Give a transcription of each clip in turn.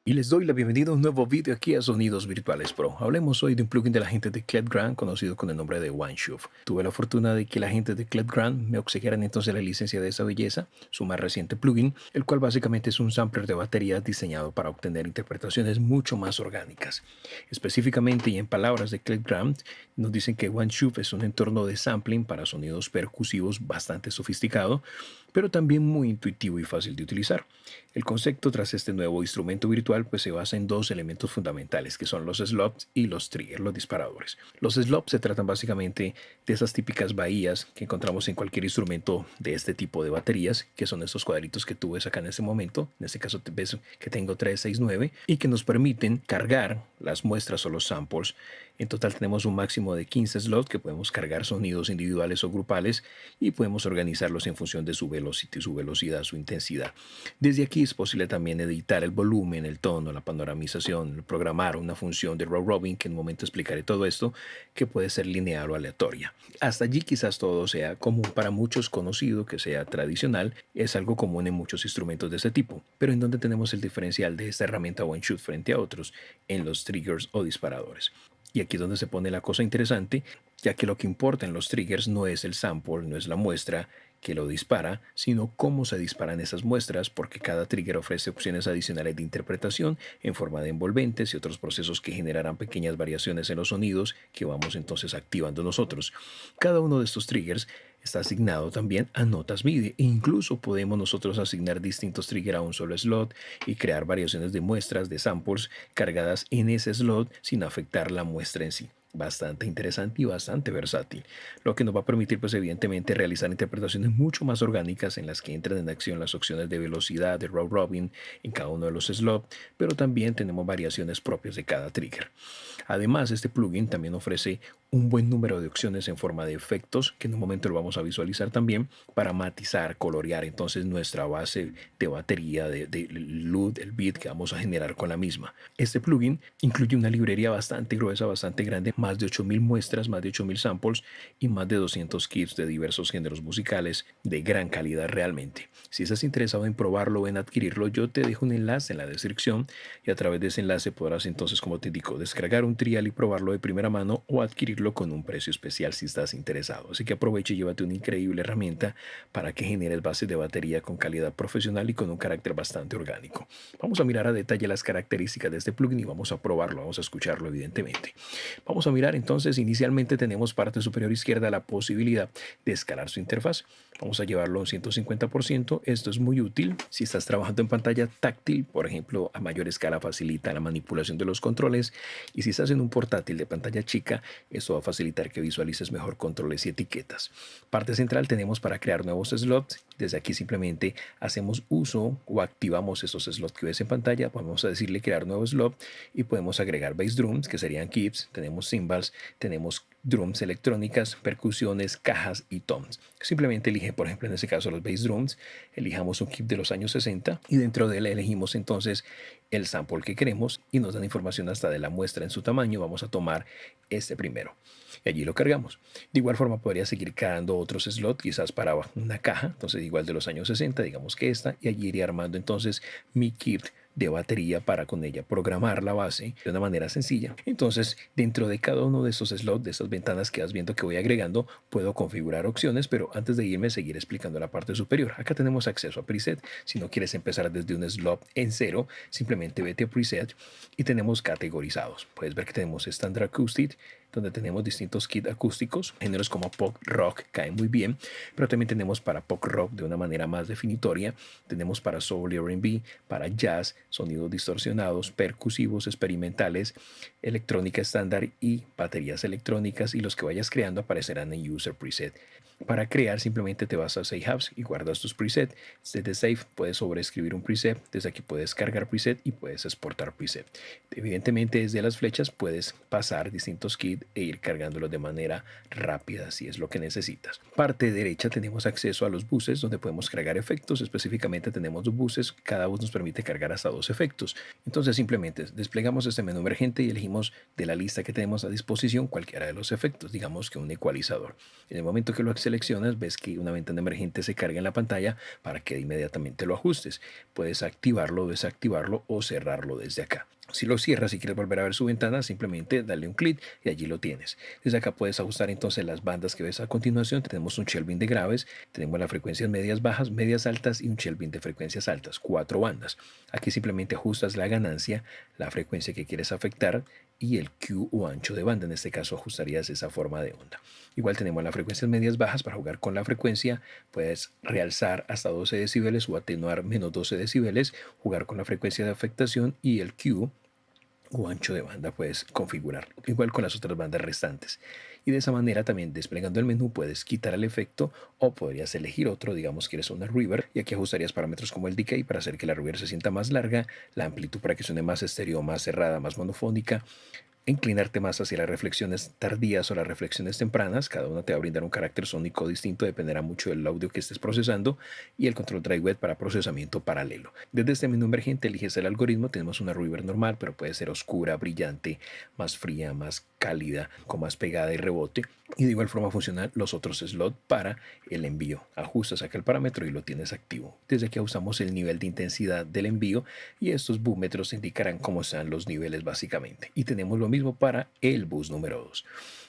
Y les doy la bienvenida a un nuevo vídeo aquí a Sonidos Virtuales Pro. Hablemos hoy de un plugin de la gente de Cled Grant conocido con el nombre de OneShove. Tuve la fortuna de que la gente de Cled Grant me obsequiaran entonces la licencia de esa belleza, su más reciente plugin, el cual básicamente es un sampler de baterías diseñado para obtener interpretaciones mucho más orgánicas. Específicamente y en palabras de Cled Grant, nos dicen que OneShove es un entorno de sampling para sonidos percusivos bastante sofisticado, pero también muy intuitivo y fácil de utilizar. El concepto tras este nuevo instrumento virtual pues se basa en dos elementos fundamentales que son los slots y los triggers, los disparadores. Los slots se tratan básicamente de esas típicas bahías que encontramos en cualquier instrumento de este tipo de baterías, que son estos cuadritos que tú ves acá en este momento. En este caso te ves que tengo 369 y que nos permiten cargar las muestras o los samples. En total tenemos un máximo de 15 slots que podemos cargar sonidos individuales o grupales y podemos organizarlos en función de su velocidad, su intensidad. Desde aquí es posible también editar el volumen, el tono, la panoramización, programar una función de row robin, que en un momento explicaré todo esto, que puede ser lineal o aleatoria. Hasta allí quizás todo sea común para muchos, conocido, que sea tradicional, es algo común en muchos instrumentos de este tipo. Pero ¿en dónde tenemos el diferencial de esta herramienta OneShove frente a otros? En los triggers o disparadores. Y aquí es donde se pone la cosa interesante, ya que lo que importa en los triggers no es el sample, no es la muestra que lo dispara, sino cómo se disparan esas muestras, porque cada trigger ofrece opciones adicionales de interpretación en forma de envolventes y otros procesos que generarán pequeñas variaciones en los sonidos que vamos entonces activando nosotros. Cada uno de estos triggers está asignado también a notas MIDI e incluso podemos nosotros asignar distintos triggers a un solo slot y crear variaciones de muestras de samples cargadas en ese slot sin afectar la muestra en sí. Bastante interesante y bastante versátil, lo que nos va a permitir pues evidentemente realizar interpretaciones mucho más orgánicas en las que entran en acción las opciones de velocidad, de row robin en cada uno de los slots, pero también tenemos variaciones propias de cada trigger. Además, este plugin también ofrece un buen número de opciones en forma de efectos, que en un momento lo vamos a visualizar también, para matizar, colorear entonces nuestra base de batería, de loop, el beat que vamos a generar con la misma. Este plugin incluye una librería bastante gruesa, bastante grande, más de 8000 muestras, más de 8000 samples y más de 200 kits de diversos géneros musicales de gran calidad realmente. Si estás interesado en probarlo o en adquirirlo, yo te dejo un enlace en la descripción y a través de ese enlace podrás entonces, como te indico, descargar un trial y probarlo de primera mano o adquirirlo con un precio especial si estás interesado. Así que aprovecha y llévate una increíble herramienta para que generes bases de batería con calidad profesional y con un carácter bastante orgánico. Vamos a mirar a detalle las características de este plugin y vamos a probarlo, vamos a escucharlo evidentemente. Vamos a mirar entonces, inicialmente tenemos parte superior izquierda la posibilidad de escalar su interfaz. Vamos a llevarlo a un 150%. Esto es muy útil si estás trabajando en pantalla táctil, por ejemplo, a mayor escala facilita la manipulación de los controles, y si estás en un portátil de pantalla chica, esto va a facilitar que visualices mejor controles y etiquetas. Parte central tenemos para crear nuevos slots. Desde aquí simplemente hacemos uso o activamos esos slots que ves en pantalla. Vamos a decirle crear nuevo slot y podemos agregar bass drums, que serían keeps, tenemos cymbals, tenemos drums electrónicas, percusiones, cajas y toms. Simplemente elige, por ejemplo, en este caso los bass drums, elijamos un kit de los años 60 y dentro de él elegimos entonces el sample que queremos y nos dan información hasta de la muestra en su tamaño. Vamos a tomar este primero y allí lo cargamos. De igual forma podría seguir creando otros slots, quizás para una caja, entonces igual de los años 60, digamos que esta, y allí iría armando entonces mi kit de batería para con ella programar la base de una manera sencilla. Entonces, dentro de cada uno de estos slots, de estas ventanas que vas viendo que voy agregando, puedo configurar opciones, pero antes de irme, seguir explicando la parte superior. Acá tenemos acceso a preset. Si no quieres empezar desde un slot en cero, simplemente vete a preset y tenemos categorizados. Puedes ver que tenemos Standard Acoustic, donde tenemos distintos kits acústicos, géneros como pop rock caen muy bien, pero también tenemos para pop rock de una manera más definitoria, tenemos para soul y R&B, para jazz, sonidos distorsionados, percusivos, experimentales, electrónica estándar y baterías electrónicas, y los que vayas creando aparecerán en User Preset. Para crear simplemente te vas a Save Apps y guardas tus presets. Desde Save puedes sobreescribir un preset, desde aquí puedes cargar preset y puedes exportar preset. Evidentemente desde las flechas puedes pasar distintos kits e ir cargándolo de manera rápida si es lo que necesitas. Parte derecha tenemos acceso a los buses donde podemos cargar efectos. Específicamente tenemos dos buses, cada bus nos permite cargar hasta 2 efectos. Entonces simplemente desplegamos este menú emergente y elegimos de la lista que tenemos a disposición cualquiera de los efectos, digamos que un ecualizador. En el momento que lo seleccionas, ves que una ventana emergente se carga en la pantalla para que inmediatamente lo ajustes. Puedes activarlo, desactivarlo o cerrarlo desde acá. Si lo cierras y quieres volver a ver su ventana, simplemente dale un clic y allí lo tienes. Desde acá puedes ajustar entonces las bandas que ves a continuación. Tenemos un Kelvin de graves, tenemos las frecuencias medias bajas, medias altas y un Kelvin de frecuencias altas, 4 bandas. Aquí simplemente ajustas la ganancia, la frecuencia que quieres afectar y el Q o ancho de banda. En este caso ajustarías esa forma de onda. Igual tenemos las frecuencias medias bajas. Para jugar con la frecuencia puedes realzar hasta 12 decibeles o atenuar menos 12 decibeles, jugar con la frecuencia de afectación y el Q o ancho de banda puedes configurar, igual con las otras bandas restantes. Y de esa manera también desplegando el menú puedes quitar el efecto o podrías elegir otro, digamos que eres una reverb, y aquí ajustarías parámetros como el decay para hacer que la reverb se sienta más larga, la amplitud para que suene más estéreo, más cerrada, más monofónica, inclinarte más hacia las reflexiones tardías o las reflexiones tempranas. Cada una te va a brindar un carácter sónico distinto, dependerá mucho del audio que estés procesando, y el control dry wet para procesamiento paralelo. Desde este menú emergente eliges el algoritmo. Tenemos una reverb normal, pero puede ser oscura, brillante, más fría, más cálida, con más pegada y rebote, y de igual forma funcionan los otros slots para el envío. Ajustas acá el parámetro y lo tienes activo. Desde aquí usamos el nivel de intensidad del envío y estos búmetros indicarán cómo están los niveles básicamente. Y tenemos lo mismo para el bus número 2.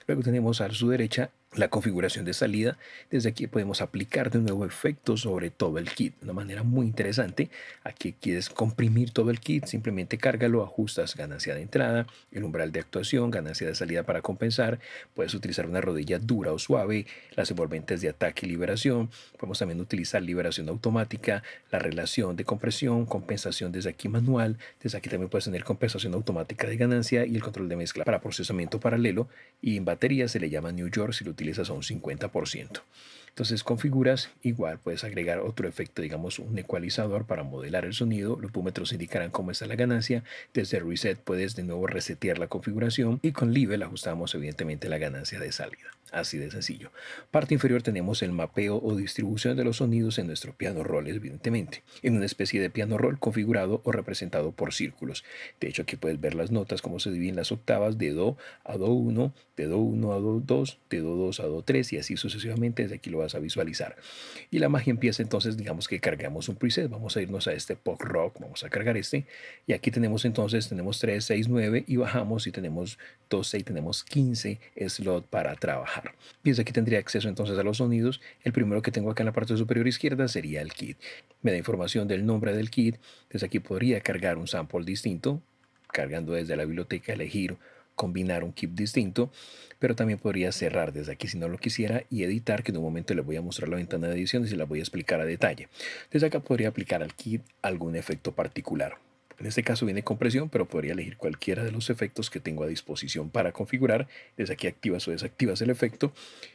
Luego tenemos a su derecha la configuración de salida. Desde aquí podemos aplicar de nuevo efectos sobre todo el kit de una manera muy interesante. Aquí quieres comprimir todo el kit, simplemente cárgalo, ajustas ganancia de entrada, el umbral de actuación, ganancia de salida para compensar. Puedes utilizar una rodilla dura o suave, las envolventes de ataque y liberación. Podemos también utilizar liberación automática, la relación de compresión, compensación desde aquí manual. Desde aquí también puedes tener compensación automática de ganancia y el control de mezcla para procesamiento paralelo, y en batería se le llama New York si lo utilizas a un 50%. Entonces configuras, igual puedes agregar otro efecto, digamos un ecualizador para modelar el sonido. Los búmetros indicarán cómo está la ganancia. Desde Reset puedes de nuevo resetear la configuración y con Level ajustamos evidentemente la ganancia de salida. Así de sencillo. Parte inferior tenemos el mapeo o distribución de los sonidos en nuestro piano roll, evidentemente, en una especie de piano roll configurado o representado por círculos. De hecho, aquí puedes ver las notas, cómo se dividen las octavas de Do a Do1, de Do1 a Do2, de Do2 a Do3 y así sucesivamente. Desde aquí lo vas a visualizar. Y la magia empieza entonces, digamos que cargamos un preset. Vamos a irnos a este pop rock, vamos a cargar este. Y aquí tenemos entonces, tenemos 3, 6, 9 y bajamos y tenemos 12 y tenemos 15 slot para trabajar. Y desde aquí tendría acceso entonces a los sonidos. El primero que tengo acá en la parte superior izquierda sería el kit. Me da información del nombre del kit. Desde aquí podría cargar un sample distinto, cargando desde la biblioteca, elegir combinar un kit distinto, pero también podría cerrar desde aquí si no lo quisiera y editar, que en un momento les voy a mostrar la ventana de edición y se la voy a explicar a detalle. Desde acá podría aplicar al kit algún efecto particular. En este caso viene compresión, pero podría elegir cualquiera de los efectos que tengo a disposición para configurar. Desde aquí activas o desactivas el efecto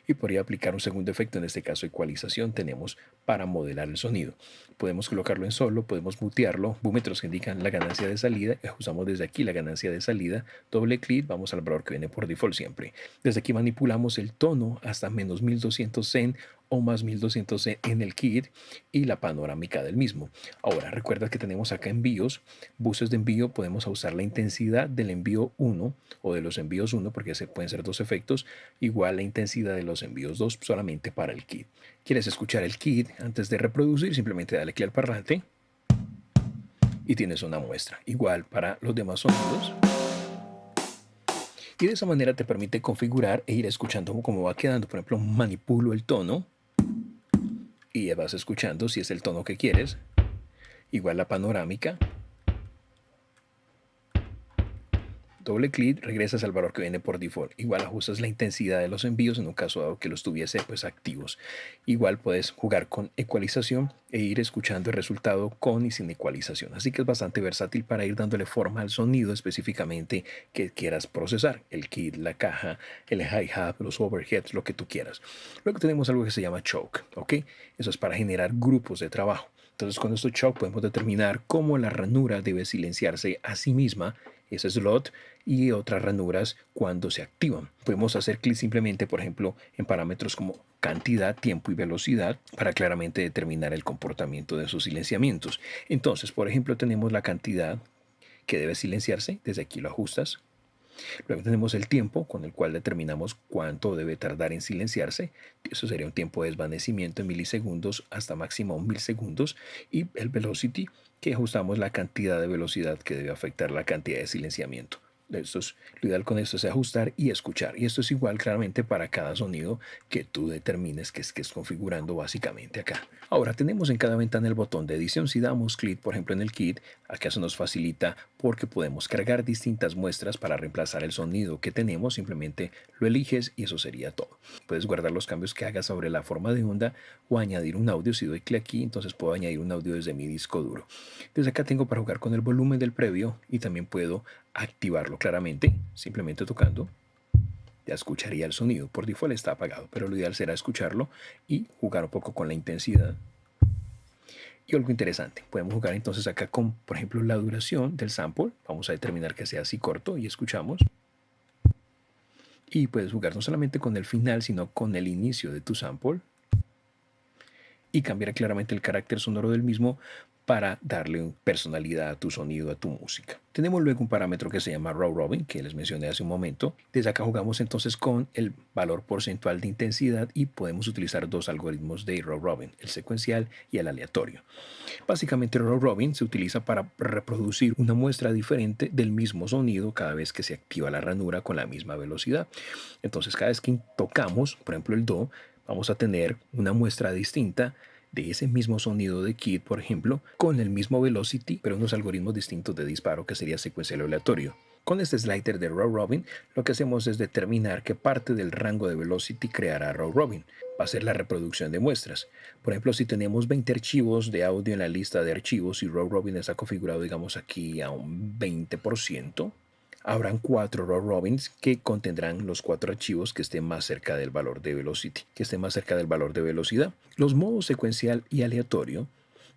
y podría aplicar un segundo efecto, en este caso ecualización tenemos para modelar el sonido. Podemos colocarlo en solo, podemos mutearlo, búmetros que indican la ganancia de salida, ajustamos desde aquí la ganancia de salida, doble clic, vamos al valor que viene por default siempre. Desde aquí manipulamos el tono hasta menos 1200 Zen o más 1200 en el kit y la panorámica del mismo. Ahora recuerda que tenemos acá envíos, buses de envío. Podemos usar la intensidad del envío 1 o de los envíos 1 porque pueden ser dos efectos, igual la intensidad de los envíos 2 solamente para el kit. ¿Quieres escuchar el kit antes de reproducir? Simplemente dale clic al parlante y tienes una muestra. Igual para los demás sonidos. Y de esa manera te permite configurar e ir escuchando cómo va quedando. Por ejemplo, manipulo el tono y ya vas escuchando si es el tono que quieres. Igual la panorámica. Doble clic, regresas al valor que viene por default. Igual ajustas la intensidad de los envíos en un caso dado que los tuviese pues activos. Igual puedes jugar con ecualización e ir escuchando el resultado con y sin ecualización. Así que es bastante versátil para ir dándole forma al sonido específicamente que quieras procesar. El kit, la caja, el hi-hat, los overheads, lo que tú quieras. Luego tenemos algo que se llama choke, ¿ok? Eso es para generar grupos de trabajo. Entonces con estos choke podemos determinar cómo la ranura debe silenciarse a sí misma ese slot y otras ranuras cuando se activan. Podemos hacer clic simplemente, por ejemplo, en parámetros como cantidad, tiempo y velocidad para claramente determinar el comportamiento de esos silenciamientos. Entonces, por ejemplo, tenemos la cantidad que debe silenciarse. Desde aquí lo ajustas. Luego tenemos el tiempo con el cual determinamos cuánto debe tardar en silenciarse. Eso sería un tiempo de desvanecimiento en milisegundos hasta máximo 1000 segundos. Y el velocity, que ajustamos la cantidad de velocidad que debe afectar la cantidad de silenciamiento. Lo ideal con esto es ajustar y escuchar. Y esto es igual claramente para cada sonido que tú determines que es configurando básicamente acá. Ahora tenemos en cada ventana el botón de edición. Si damos clic, por ejemplo, en el kit, acá eso nos facilita porque podemos cargar distintas muestras para reemplazar el sonido que tenemos. Simplemente lo eliges y eso sería todo. Puedes guardar los cambios que hagas sobre la forma de onda o añadir un audio. Si doy clic aquí, entonces puedo añadir un audio desde mi disco duro. Desde acá tengo para jugar con el volumen del previo y también puedo activarlo claramente, simplemente tocando. Ya escucharía el sonido. Por default está apagado, pero lo ideal será escucharlo y jugar un poco con la intensidad. Y algo interesante, podemos jugar entonces acá con, por ejemplo, la duración del sample. Vamos a determinar que sea así corto y escuchamos. Y puedes jugar no solamente con el final, sino con el inicio de tu sample. Y cambiar claramente el carácter sonoro del mismo para darle personalidad a tu sonido, a tu música. Tenemos luego un parámetro que se llama Raw Robin, que les mencioné hace un momento. Desde acá jugamos entonces con el valor porcentual de intensidad y podemos utilizar dos algoritmos de Raw Robin, el secuencial y el aleatorio. Básicamente Raw Robin se utiliza para reproducir una muestra diferente del mismo sonido cada vez que se activa la ranura con la misma velocidad. Entonces cada vez que tocamos, por ejemplo el Do, vamos a tener una muestra distinta de ese mismo sonido de kit, por ejemplo, con el mismo velocity, pero unos algoritmos distintos de disparo que sería secuencial o aleatorio. Con este slider de Raw Robin, lo que hacemos es determinar qué parte del rango de velocity creará Raw Robin. Va a ser la reproducción de muestras. Por ejemplo, si tenemos 20 archivos de audio en la lista de archivos y Raw Robin está configurado, digamos, aquí a un 20%, habrán 4 Raw Robins que contendrán los 4 archivos que estén más cerca del valor de velocity, que estén más cerca del valor de velocidad. Los modos secuencial y aleatorio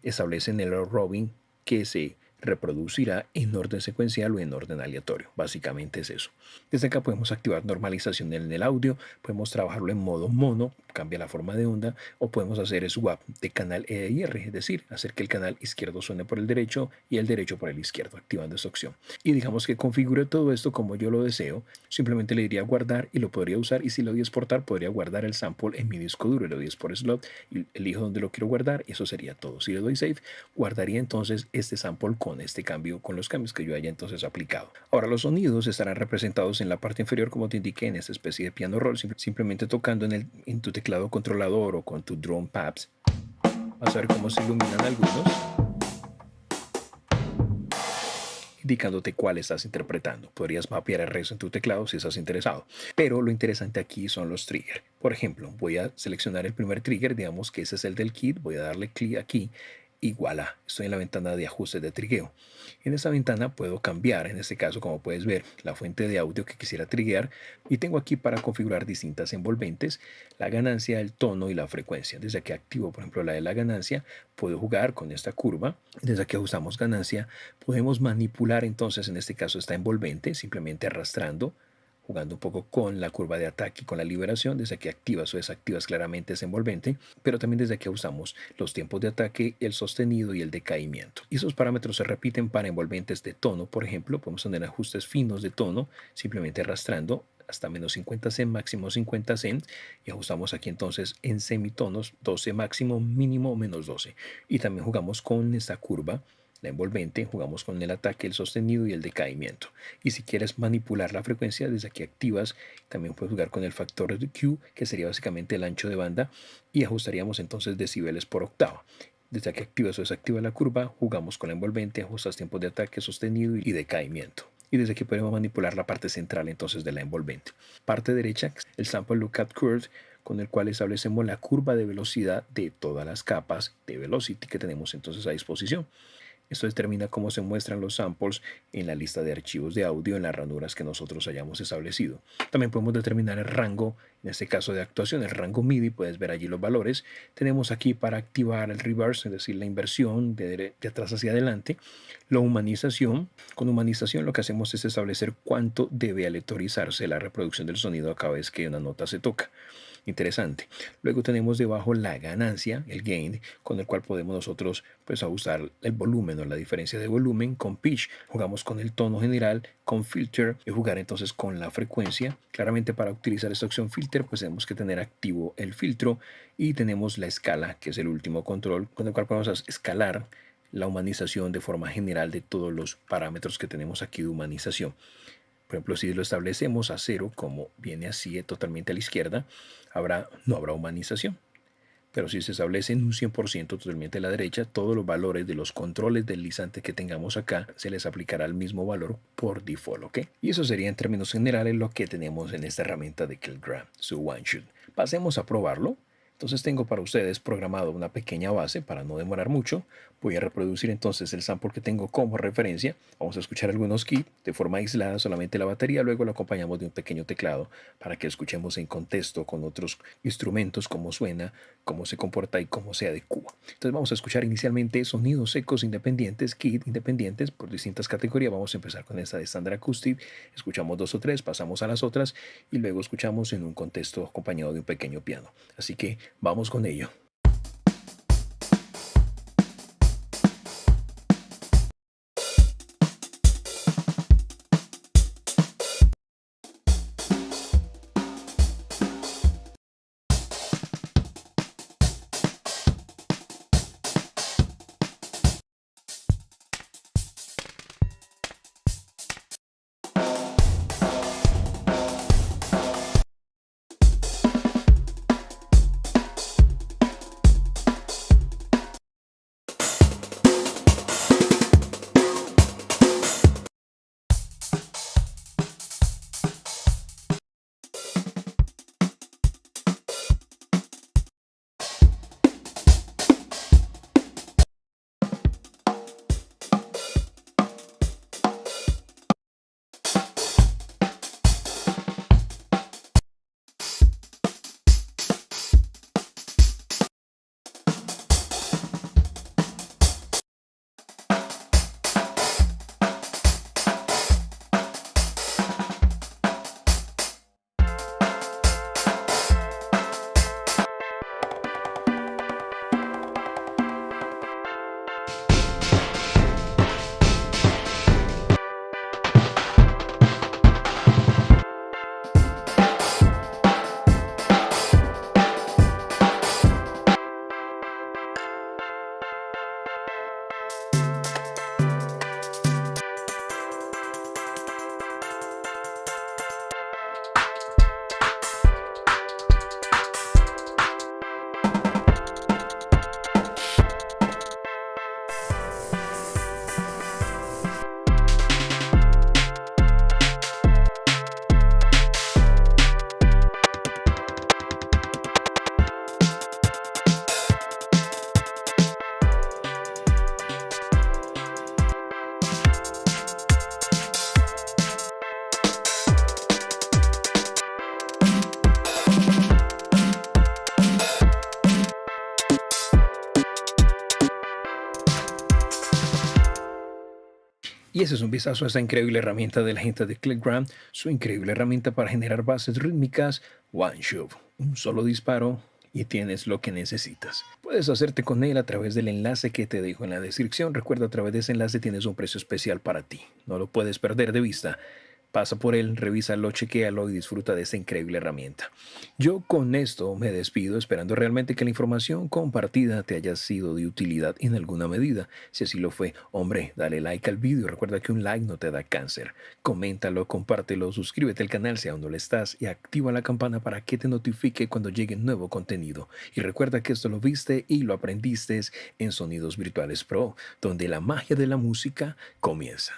establecen el Raw Robin que se reproducirá en orden secuencial o en orden aleatorio. Básicamente es eso. Desde acá podemos activar normalización en el audio, podemos trabajarlo en modo mono, cambia la forma de onda, o podemos hacer swap de canal E y R, es decir, hacer que el canal izquierdo suene por el derecho y el derecho por el izquierdo, activando esta opción. Y digamos que configure todo esto como yo lo deseo, simplemente le diría guardar y lo podría usar, y si lo doy exportar, podría guardar el sample en mi disco duro, le doy export slot y elijo donde lo quiero guardar, y eso sería todo. Si le doy save, guardaría entonces este sample con este cambio, con los cambios que yo haya entonces aplicado. Ahora los sonidos estarán representados en la parte inferior como te indiqué en esta especie de piano roll, simplemente tocando en tu teclado controlador o con tu drum pads. Vas a ver cómo se iluminan algunos, indicándote cuál estás interpretando. Podrías mapear el resto en tu teclado si estás interesado. Pero lo interesante aquí son los triggers. Por ejemplo, voy a seleccionar el primer trigger, digamos que ese es el del kit, voy a darle clic aquí y voilà, estoy en la ventana de ajustes de trigueo. En esta ventana puedo cambiar, en este caso como puedes ver, la fuente de audio que quisiera triggear y tengo aquí para configurar distintas envolventes, la ganancia, el tono y la frecuencia. Desde aquí activo, por ejemplo, la de la ganancia, puedo jugar con esta curva. Desde aquí ajustamos ganancia, podemos manipular entonces en este caso esta envolvente, simplemente arrastrando, jugando un poco con la curva de ataque y con la liberación. Desde aquí activas o desactivas claramente ese envolvente, pero también desde aquí usamos los tiempos de ataque, el sostenido y el decaimiento. Y esos parámetros se repiten para envolventes de tono, por ejemplo, podemos tener ajustes finos de tono, simplemente arrastrando hasta menos 50 cent, máximo 50 cent, y ajustamos aquí entonces en semitonos 12 máximo, mínimo menos 12. Y también jugamos con esta curva, la envolvente, jugamos con el ataque, el sostenido y el decaimiento. Y si quieres manipular la frecuencia, desde aquí activas. También puedes jugar con el factor de Q, que sería básicamente el ancho de banda, y ajustaríamos entonces decibeles por octava. Desde aquí activas o desactivas la curva, jugamos con la envolvente, ajustas tiempos de ataque, sostenido y decaimiento. Y desde aquí podemos manipular la parte central entonces de la envolvente. Parte derecha, el Sample Lookup Curve, con el cual establecemos la curva de velocidad de todas las capas de velocity que tenemos entonces a disposición. Esto determina cómo se muestran los samples en la lista de archivos de audio en las ranuras que nosotros hayamos establecido. También podemos determinar el rango, en este caso de actuación, el rango MIDI, puedes ver allí los valores. Tenemos aquí para activar el reverse, es decir, la inversión de atrás hacia adelante, la humanización. Con humanización lo que hacemos es establecer cuánto debe aleatorizarse la reproducción del sonido a cada vez que una nota se toca. Interesante. Luego tenemos debajo la ganancia, el gain, con el cual podemos nosotros pues ajustar el volumen o la diferencia de volumen. Con pitch jugamos con el tono general, con filter y jugar entonces con la frecuencia. Claramente para utilizar esta opción filter pues tenemos que tener activo el filtro, y tenemos la escala, que es el último control con el cual podemos escalar la humanización de forma general de todos los parámetros que tenemos aquí de humanización. Por ejemplo, si lo establecemos a 0, como viene así totalmente a la izquierda, no habrá humanización. Pero si se establece en un 100% totalmente a la derecha, todos los valores de los controles deslizantes que tengamos acá se les aplicará el mismo valor por default, ¿ok? Y eso sería en términos generales lo que tenemos en esta herramienta de Killgram, su OneShoot. Pasemos a probarlo. Entonces tengo para ustedes programado una pequeña base para no demorar mucho. Voy a reproducir entonces el sample que tengo como referencia. Vamos a escuchar algunos kits de forma aislada, solamente la batería. Luego lo acompañamos de un pequeño teclado para que escuchemos en contexto con otros instrumentos cómo suena, cómo se comporta y cómo se adecua. Entonces vamos a escuchar inicialmente sonidos secos independientes, kits independientes por distintas categorías. Vamos a empezar con esta de Standard Acoustic. Escuchamos 2 o 3, pasamos a las otras y luego escuchamos en un contexto acompañado de un pequeño piano. Así que vamos con ello. Y ese es un vistazo a esta increíble herramienta de la gente de Clickgram, su increíble herramienta para generar bases rítmicas, OneShoot. Un solo disparo y tienes lo que necesitas. Puedes hacerte con él a través del enlace que te dejo en la descripción. Recuerda, a través de ese enlace tienes un precio especial para ti. No lo puedes perder de vista. Pasa por él, revísalo, chequéalo y disfruta de esta increíble herramienta. Yo con esto me despido, esperando realmente que la información compartida te haya sido de utilidad en alguna medida. Si así lo fue, hombre, dale like al vídeo. Recuerda que un like no te da cáncer. Coméntalo, compártelo, suscríbete al canal si aún no lo estás y activa la campana para que te notifique cuando llegue nuevo contenido. Y recuerda que esto lo viste y lo aprendiste en Sonidos Virtuales Pro, donde la magia de la música comienza.